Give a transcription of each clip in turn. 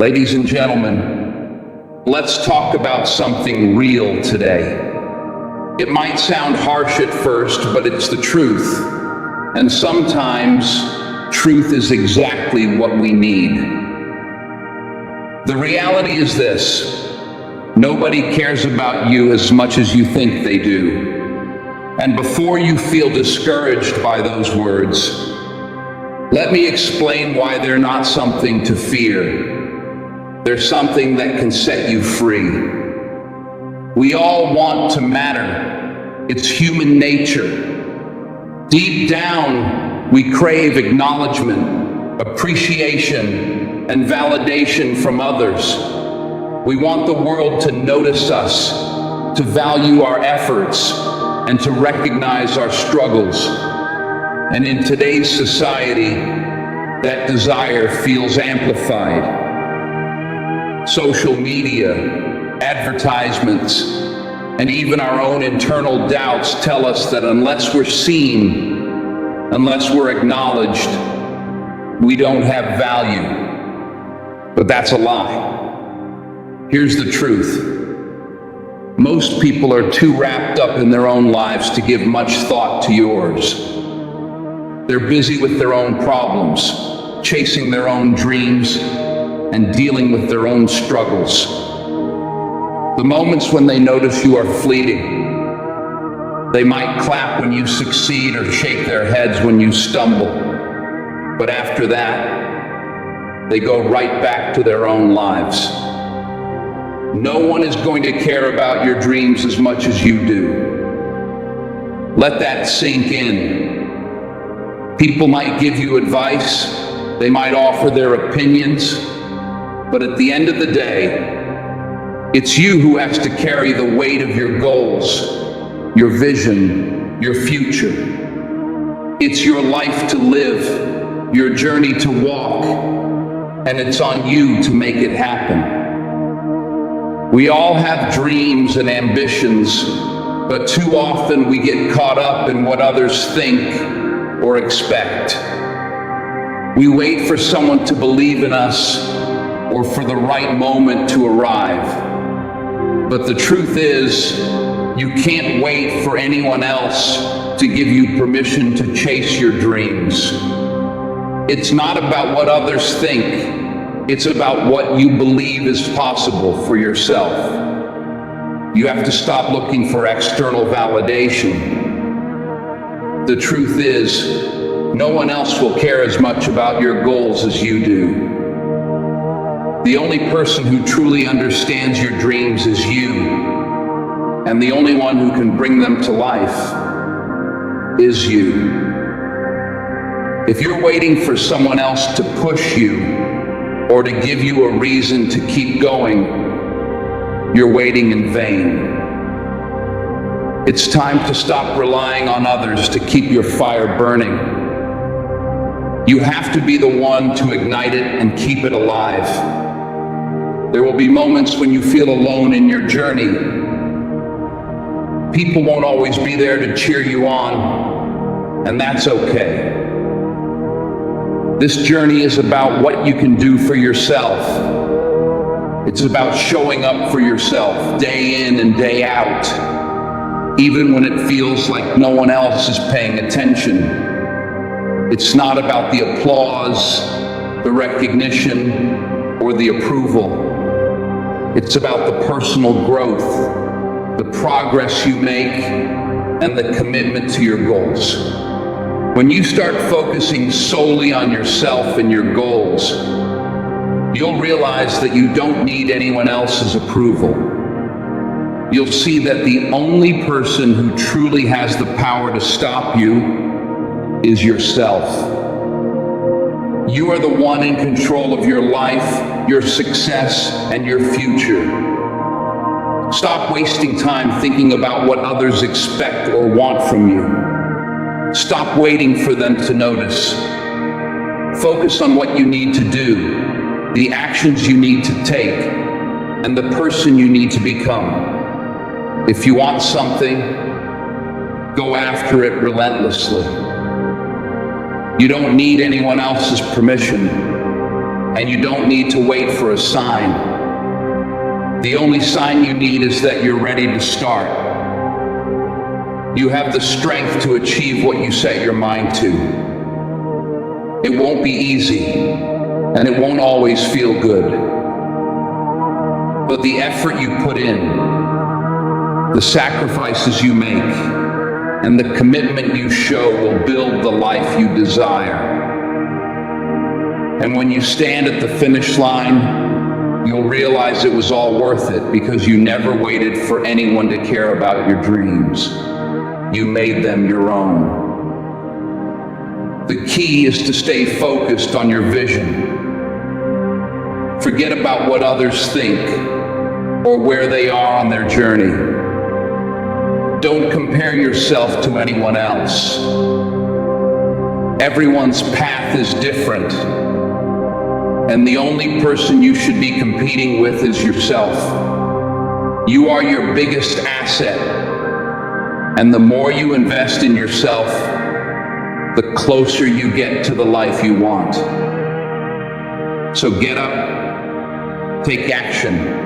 Ladies and gentlemen, let's talk about something real today. It might sound harsh at first, but it's the truth. And sometimes, truth is exactly what we need. The reality is this: nobody cares about you as much as you think they do. And before you feel discouraged by those words, let me explain why they're not something to fear. They're something that can set you free. We all want to matter. It's human nature. Deep down, we crave acknowledgement, appreciation, and validation from others. We want the world to notice us, to value our efforts, and to recognize our struggles. And in today's society, that desire feels amplified. Social media, advertisements, and even our own internal doubts tell us that unless we're seen, unless we're acknowledged, we don't have value. But that's a lie. Here's the truth. Most people are too wrapped up in their own lives to give much thought to yours. They're busy with their own problems, chasing their own dreams, and dealing with their own struggles. The moments when they notice you are fleeting. They might clap when you succeed or shake their heads when you stumble. But after that, they go right back to their own lives. No one is going to care about your dreams as much as you do. Let that sink in. People might give you advice, they might offer their opinions, but at the end of the day, it's you who has to carry the weight of your goals, your vision, your future. It's your life to live, your journey to walk, and it's on you to make it happen. We all have dreams and ambitions, but too often we get caught up in what others think or expect. We wait for someone to believe in us or for the right moment to arrive. But the truth is, you can't wait for anyone else to give you permission to chase your dreams. It's not about what others think. It's about what you believe is possible for yourself. You have to stop looking for external validation. The truth is, no one else will care as much about your goals as you do. The only person who truly understands your dreams is you, and the only one who can bring them to life is you. If you're waiting for someone else to push you or to give you a reason to keep going, you're waiting in vain. It's time to stop relying on others to keep your fire burning. You have to be the one to ignite it and keep it alive. There will be moments when you feel alone in your journey. People won't always be there to cheer you on, and that's okay. This journey is about what you can do for yourself. It's about showing up for yourself day in and day out, even when it feels like no one else is paying attention. It's not about the applause, the recognition, or the approval. It's about the personal growth, the progress you make, and the commitment to your goals. When you start focusing solely on yourself and your goals, you'll realize that you don't need anyone else's approval. You'll see that the only person who truly has the power to stop you is yourself. You are the one in control of your life, your success, and your future. Stop wasting time thinking about what others expect or want from you. Stop waiting for them to notice. Focus on what you need to do, the actions you need to take, and the person you need to become. If you want something, go after it relentlessly. You don't need anyone else's permission. and you don't need to wait for a sign. The only sign you need is that you're ready to start. You have the strength to achieve what you set your mind to. It won't be easy, and it won't always feel good. But the effort you put in, the sacrifices you make, and the commitment you show will build the life you desire. And when you stand at the finish line, you'll realize it was all worth it because you never waited for anyone to care about your dreams. You made them your own. The key is to stay focused on your vision. Forget about what others think or where they are on their journey. Don't compare yourself to anyone else. Everyone's path is different, and the only person you should be competing with is yourself. You are your biggest asset, and the more you invest in yourself, the closer you get to the life you want. So get up, take action,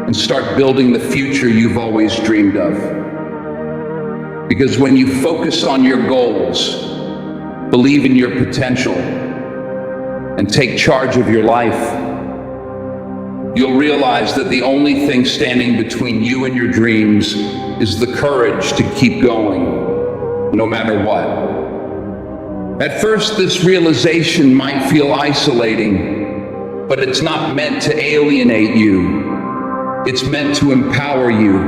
and start building the future you've always dreamed of. Because when you focus on your goals, believe in your potential, and take charge of your life, you'll realize that the only thing standing between you and your dreams is the courage to keep going, no matter what. At first, this realization might feel isolating, but it's not meant to alienate you. It's meant to empower you.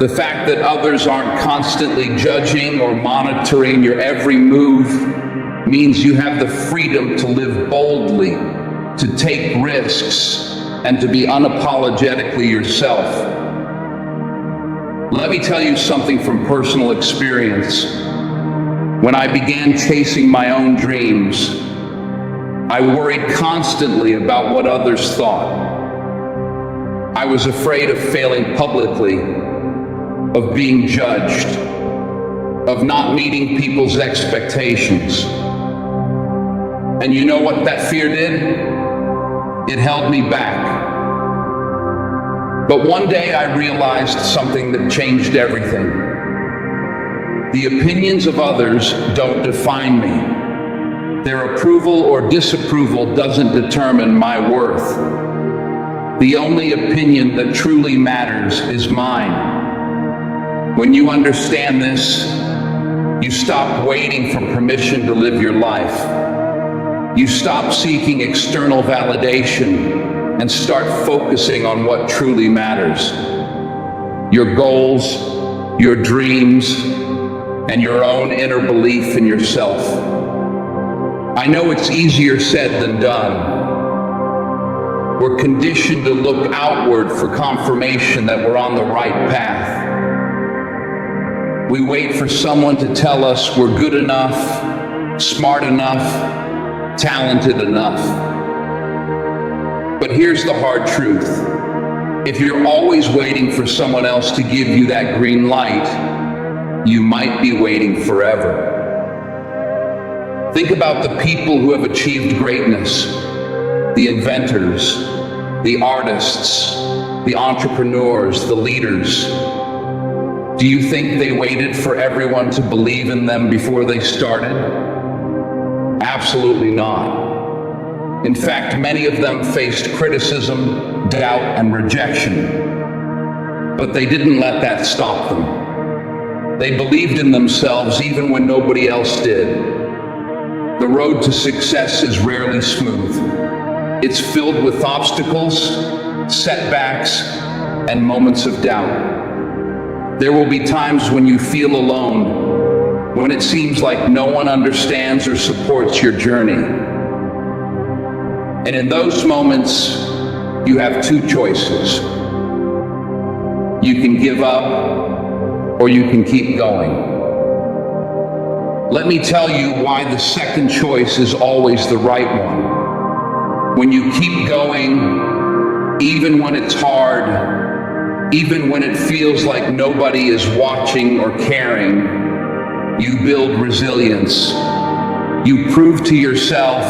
The fact that others aren't constantly judging or monitoring your every move means you have the freedom to live boldly, to take risks, and to be unapologetically yourself. Let me tell you something from personal experience. When I began chasing my own dreams, I worried constantly about what others thought. I was afraid of failing publicly, of being judged, of not meeting people's expectations. And you know what that fear did? It held me back. But one day I realized something that changed everything. The opinions of others don't define me. Their approval or disapproval doesn't determine my worth. The only opinion that truly matters is mine. When you understand this, you stop waiting for permission to live your life. You stop seeking external validation and start focusing on what truly matters. Your goals, your dreams, and your own inner belief in yourself. I know it's easier said than done. We're conditioned to look outward for confirmation that we're on the right path. We wait for someone to tell us we're good enough, smart enough, talented enough. But here's the hard truth. If you're always waiting for someone else to give you that green light, you might be waiting forever. Think about the people who have achieved greatness, the inventors, the artists, the entrepreneurs, the leaders. Do you think they waited for everyone to believe in them before they started? Absolutely not. In fact, many of them faced criticism, doubt, and rejection. But they didn't let that stop them. They believed in themselves even when nobody else did. The road to success is rarely smooth. It's filled with obstacles, setbacks, and moments of doubt. There will be times when you feel alone, when it seems like no one understands or supports your journey. And in those moments, you have two choices. You can give up, or you can keep going. Let me tell you why the second choice is always the right one. When you keep going, even when it's hard, even when it feels like nobody is watching or caring, you build resilience. You prove to yourself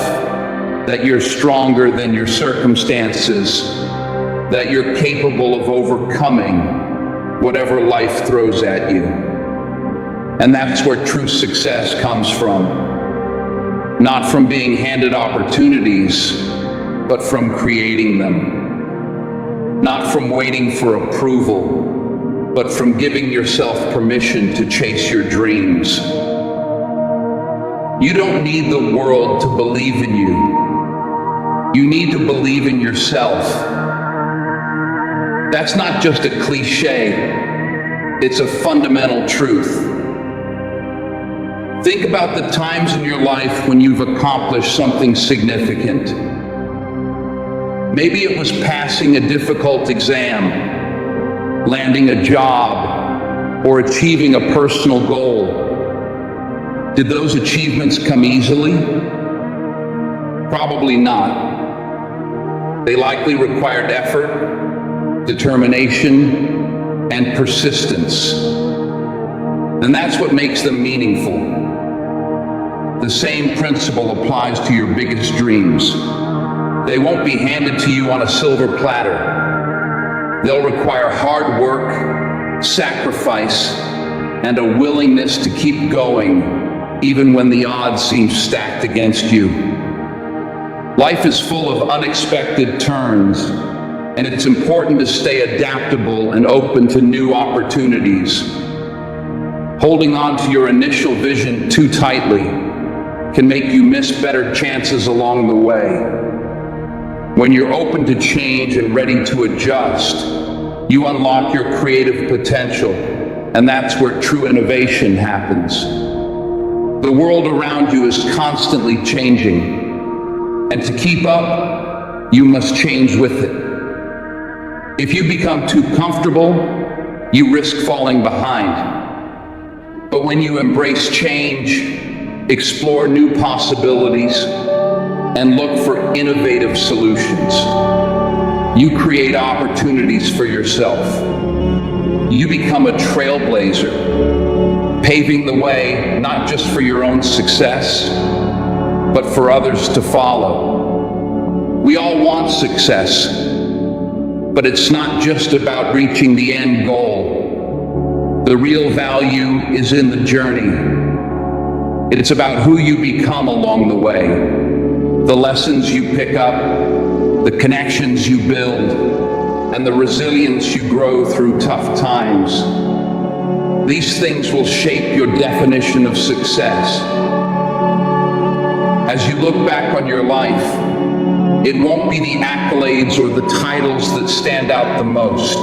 that you're stronger than your circumstances, that you're capable of overcoming whatever life throws at you. And that's where true success comes from. Not from being handed opportunities, but from creating them. Not from waiting for approval, but from giving yourself permission to chase your dreams. You don't need the world to believe in you. You need to believe in yourself. That's not just a cliche, it's a fundamental truth. Think about the times in your life when you've accomplished something significant. Maybe it was passing a difficult exam, landing a job, or achieving a personal goal. Did those achievements come easily? Probably not. They likely required effort, determination, and persistence. And that's what makes them meaningful. The same principle applies to your biggest dreams. They won't be handed to you on a silver platter. They'll require hard work, sacrifice, and a willingness to keep going, even when the odds seem stacked against you. Life is full of unexpected turns, and it's important to stay adaptable and open to new opportunities. Holding on to your initial vision too tightly can make you miss better chances along the way. When you're open to change and ready to adjust, you unlock your creative potential, and that's where true innovation happens. The world around you is constantly changing, and to keep up, you must change with it. If you become too comfortable, you risk falling behind. But when you embrace change, explore new possibilities, and look for innovative solutions, you create opportunities for yourself. You become a trailblazer, paving the way not just for your own success, but for others to follow. We all want success, but it's not just about reaching the end goal. The real value is in the journey. It's about who you become along the way, the lessons you pick up, the connections you build, and the resilience you grow through tough times. These things will shape your definition of success. As you look back on your life, it won't be the accolades or the titles that stand out the most.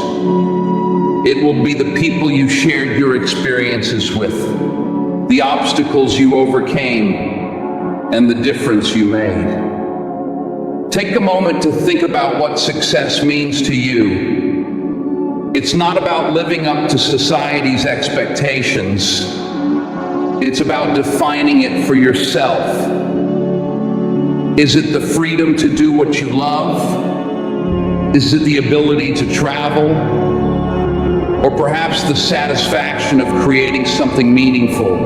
It will be the people you shared your experiences with, the obstacles you overcame, and the difference you made. Take a moment to think about what success means to you. It's not about living up to society's expectations. It's about defining it for yourself. Is it the freedom to do what you love? Is it the ability to travel? Or perhaps the satisfaction of creating something meaningful?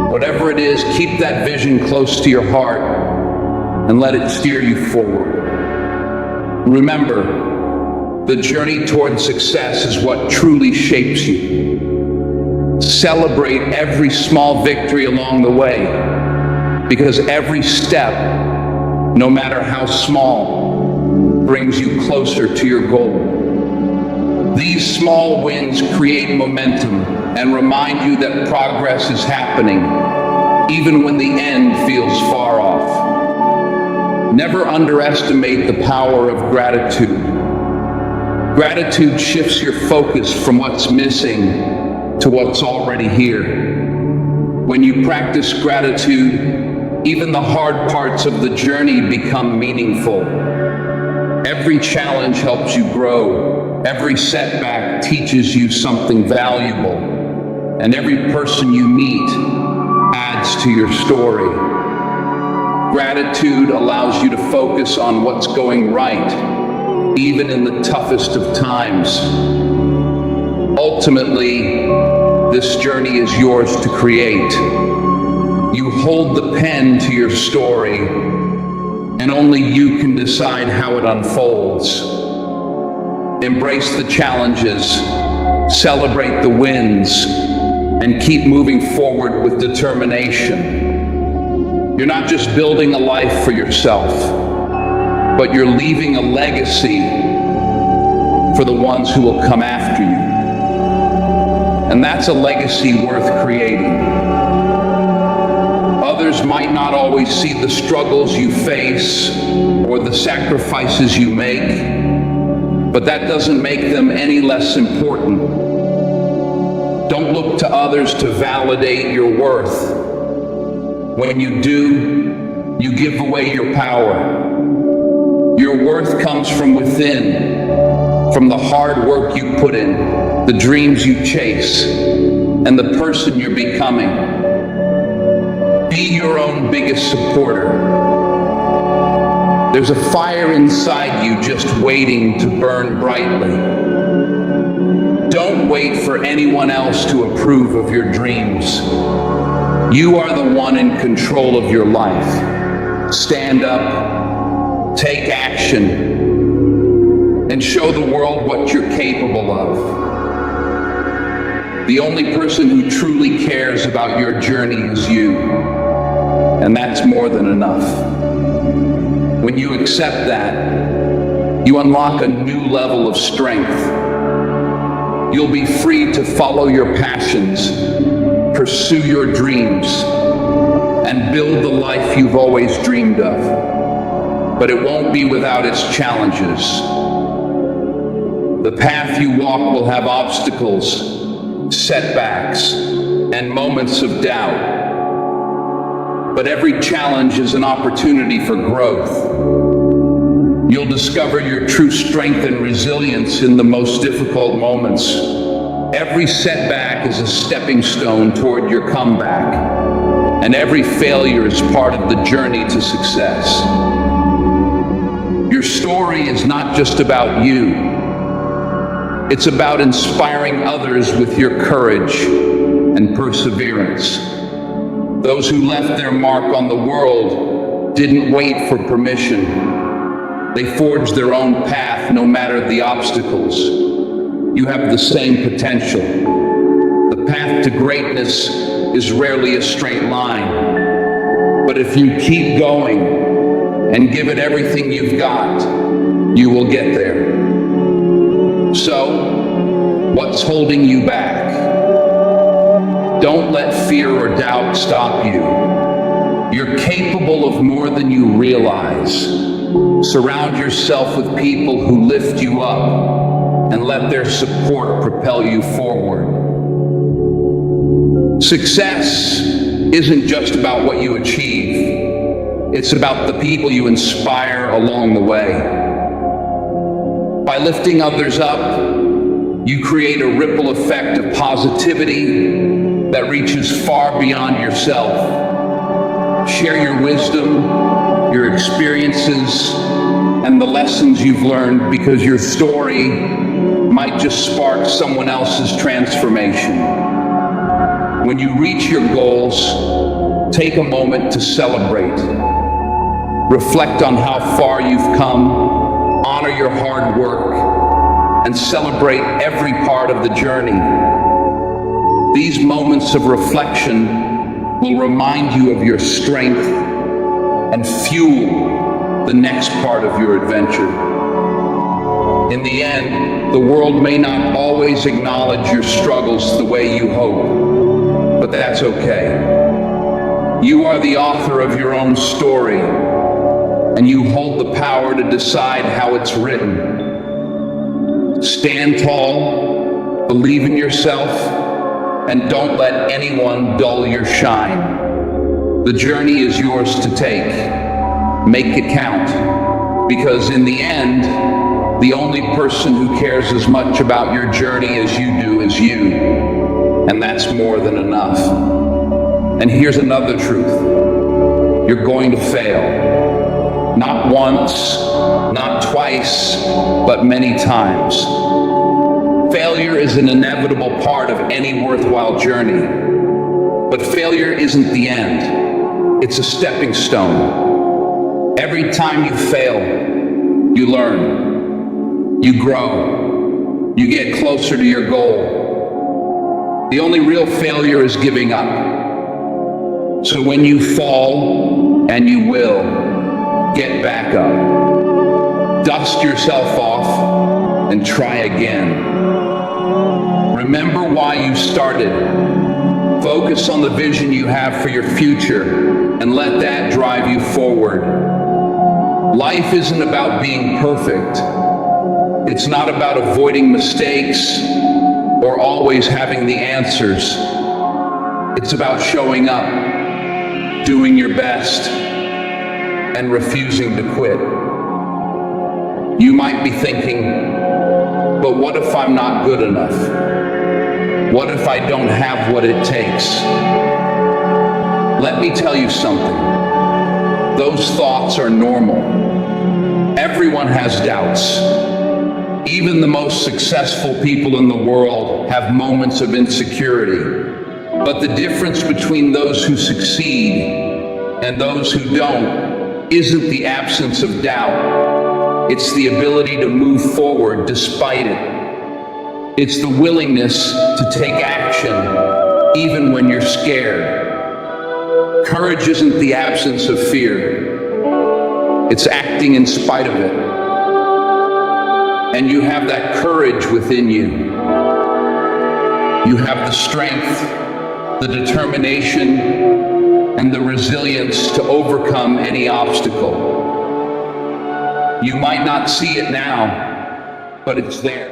Whatever it is, keep that vision close to your heart and let it steer you forward. Remember, the journey toward success is what truly shapes you. Celebrate every small victory along the way, because every step, no matter how small, brings you closer to your goal. These small wins create momentum and remind you that progress is happening, even when the end feels far off. Never underestimate the power of gratitude. Gratitude shifts your focus from what's missing to what's already here. When you practice gratitude, even the hard parts of the journey become meaningful. Every challenge helps you grow. Every setback teaches you something valuable. And every person you meet adds to your story. Gratitude allows you to focus on what's going right, even in the toughest of times. Ultimately, this journey is yours to create. You hold the pen to your story, and only you can decide how it unfolds. Embrace the challenges, celebrate the wins, and keep moving forward with determination. You're not just building a life for yourself, but you're leaving a legacy for the ones who will come after you. And that's a legacy worth creating. Others might not always see the struggles you face or the sacrifices you make, but that doesn't make them any less important. Don't look to others to validate your worth. When you do, you give away your power. Your worth comes from within, from the hard work you put in, the dreams you chase, and the person you're becoming. Be your own biggest supporter. There's a fire inside you just waiting to burn brightly. Don't wait for anyone else to approve of your dreams. You are the one in control of your life. Stand up, take action, and show the world what you're capable of. The only person who truly cares about your journey is you, and that's more than enough. When you accept that, you unlock a new level of strength. You'll be free to follow your passions, pursue your dreams, and build the life you've always dreamed of. But it won't be without its challenges. The path you walk will have obstacles, setbacks, and moments of doubt. But every challenge is an opportunity for growth. You'll discover your true strength and resilience in the most difficult moments. Every setback is a stepping stone toward your comeback, and every failure is part of the journey to success. Your story is not just about you. It's about inspiring others with your courage and perseverance. Those who left their mark on the world didn't wait for permission. They forged their own path no matter the obstacles. You have the same potential. The path to greatness is rarely a straight line. But if you keep going and give it everything you've got, you will get there. So, what's holding you back? Don't let fear or doubt stop you. You're capable of more than you realize. Surround yourself with people who lift you up and let their support propel you forward. Success isn't just about what you achieve. It's about the people you inspire along the way. By lifting others up, you create a ripple effect of positivity that reaches far beyond yourself. Share your wisdom, your experiences, and the lessons you've learned, because your story might just spark someone else's transformation. When you reach your goals, take a moment to celebrate. Reflect on how far you've come, honor your hard work, and celebrate every part of the journey. These moments of reflection will remind you of your strength and fuel the next part of your adventure. In the end, the world may not always acknowledge your struggles the way you hope, but that's okay. You are the author of your own story, and you hold the power to decide how it's written. Stand tall, believe in yourself, and don't let anyone dull your shine. The journey is yours to take. Make it count, because in the end, the only person who cares as much about your journey as you do is you, and that's more than enough. And here's another truth. You're going to fail. Not once, not twice, but many times. Failure is an inevitable part of any worthwhile journey. But failure isn't the end. It's a stepping stone. Every time you fail, you learn, you grow, you get closer to your goal. The only real failure is giving up. So when you fall, and you will, get back up. Dust yourself off and try again. Remember why you started. Focus on the vision you have for your future and let that drive you forward. Life isn't about being perfect. It's not about avoiding mistakes or always having the answers. It's about showing up, doing your best, and refusing to quit. You might be thinking, but what if I'm not good enough? What if I don't have what it takes? Let me tell you something. Those thoughts are normal. Everyone has doubts. Even the most successful people in the world have moments of insecurity. But the difference between those who succeed and those who don't isn't the absence of doubt. It's the ability to move forward despite it. It's the willingness to take action even when you're scared. Courage isn't the absence of fear. It's acting in spite of it. And you have that courage within you. You have the strength, the determination, and the resilience to overcome any obstacle. You might not see it now, but it's there.